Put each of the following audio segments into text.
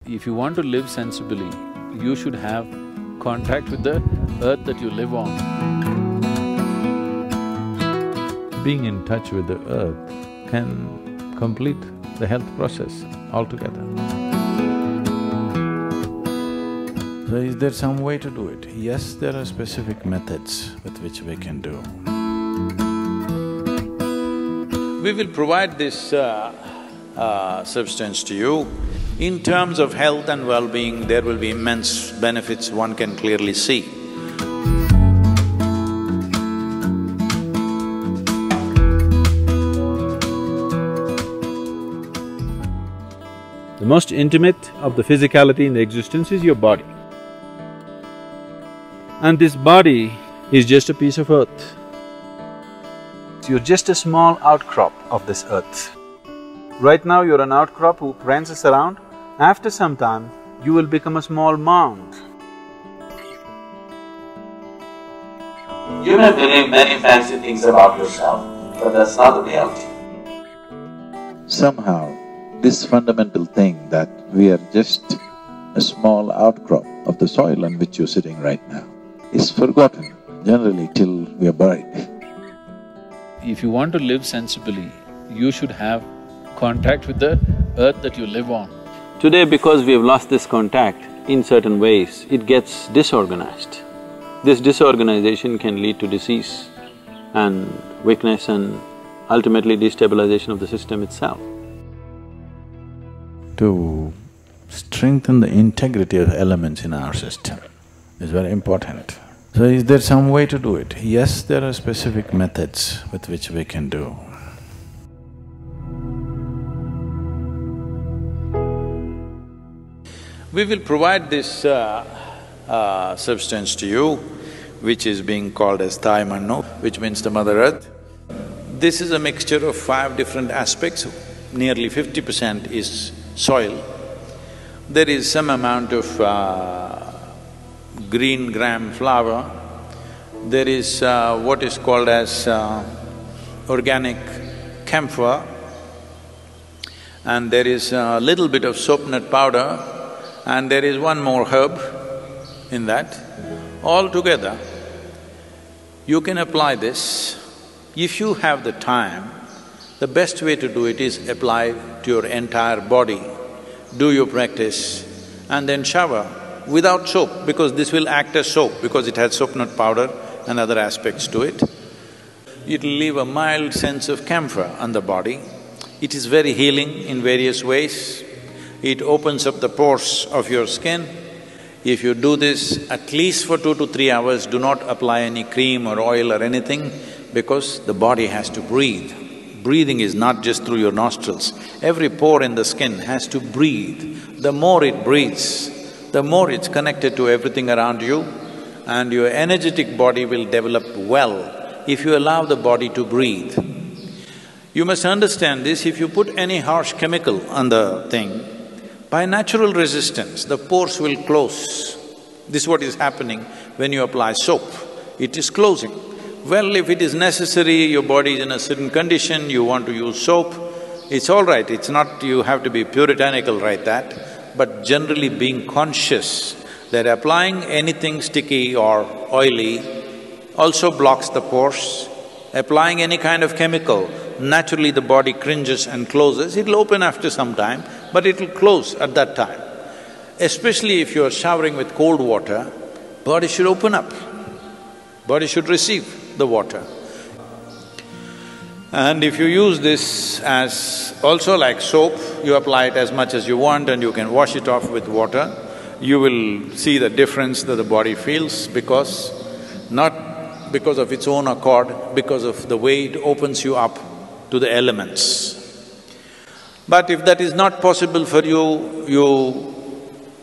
If you want to live sensibly, you should have contact with the earth that you live on. Being in touch with the earth can complete the health process altogether. So is there some way to do it? Yes, there are specific methods with which we can do. We will provide this substance to you. In terms of health and well-being, there will be immense benefits one can clearly see. The most intimate of the physicality in the existence is your body. And this body is just a piece of earth. You're just a small outcrop of this earth. Right now you're an outcrop who prances around. After some time, you will become a small mound. You may believe many fancy things about yourself, but that's not the reality. Somehow, this fundamental thing that we are just a small outcrop of the soil on which you're sitting right now is forgotten generally till we are buried. If you want to live sensibly, you should have contact with the earth that you live on. Today, because we have lost this contact, in certain ways, it gets disorganized. This disorganization can lead to disease and weakness and ultimately destabilization of the system itself. To strengthen the integrity of elements in our system is very important. So is there some way to do it? Yes, there are specific methods with which we can do. We will provide this substance to you, which is being called as Thai Mannu, which means the Mother Earth. This is a mixture of 5 different aspects. Nearly 50% is soil. There is some amount of green gram flour. There is what is called as organic camphor, and there is a little bit of soap nut powder, and there is one more herb in that. All together, you can apply this. If you have the time, the best way to do it is apply to your entire body. Do your practice and then shower without soap, because this will act as soap because it has soap nut powder and other aspects to it. It'll leave a mild sense of camphor on the body. It is very healing in various ways. It opens up the pores of your skin. If you do this at least for 2 to 3 hours, do not apply any cream or oil or anything, because the body has to breathe. Breathing is not just through your nostrils. Every pore in the skin has to breathe. The more it breathes, the more it's connected to everything around you, and your energetic body will develop well if you allow the body to breathe. You must understand this, if you put any harsh chemical on the thing, by natural resistance, the pores will close. This is what is happening when you apply soap, it is closing. Well, if it is necessary, your body is in a certain condition, you want to use soap, it's all right, it's not… you have to be puritanical right that, but generally being conscious that applying anything sticky or oily also blocks the pores. Applying any kind of chemical, naturally the body cringes and closes. It'll open after some time, but it'll close at that time. Especially if you're showering with cold water, body should open up, body should receive the water. And if you use this as also like soap, you apply it as much as you want and you can wash it off with water, you will see the difference that the body feels, because… not because of its own accord, because of the way it opens you up to the elements. But if that is not possible for you,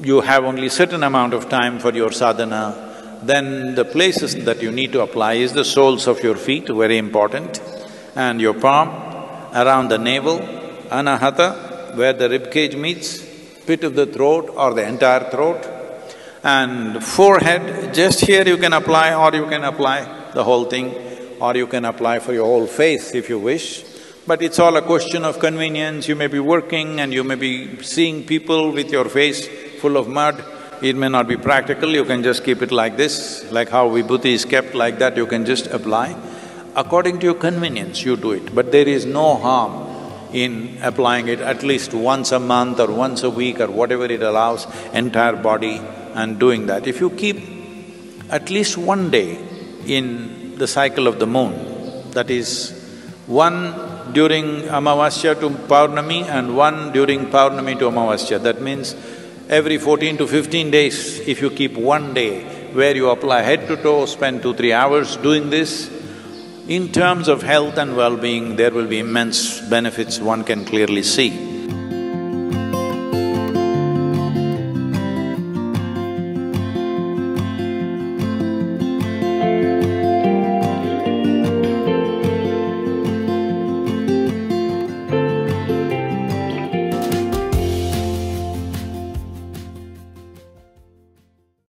you have only certain amount of time for your sadhana, then the places that you need to apply is the soles of your feet, very important, and your palm, around the navel, anahata, where the rib cage meets, pit of the throat or the entire throat, and forehead, just here you can apply, or you can apply the whole thing, or you can apply for your whole face if you wish. But it's all a question of convenience. You may be working and you may be seeing people with your face full of mud. It may not be practical, you can just keep it like this, like how vibhuti is kept like that, you can just apply. According to your convenience, you do it, but there is no harm in applying it at least once a month or once a week or whatever it allows, entire body, and doing that. If you keep at least one day in the cycle of the moon, that is, one during Amavasya to Paurnami and one during Paurnami to Amavasya, that means every 14 to 15 days, if you keep one day where you apply head to toe, spend 2-3 hours doing this, in terms of health and well-being, there will be immense benefits one can clearly see.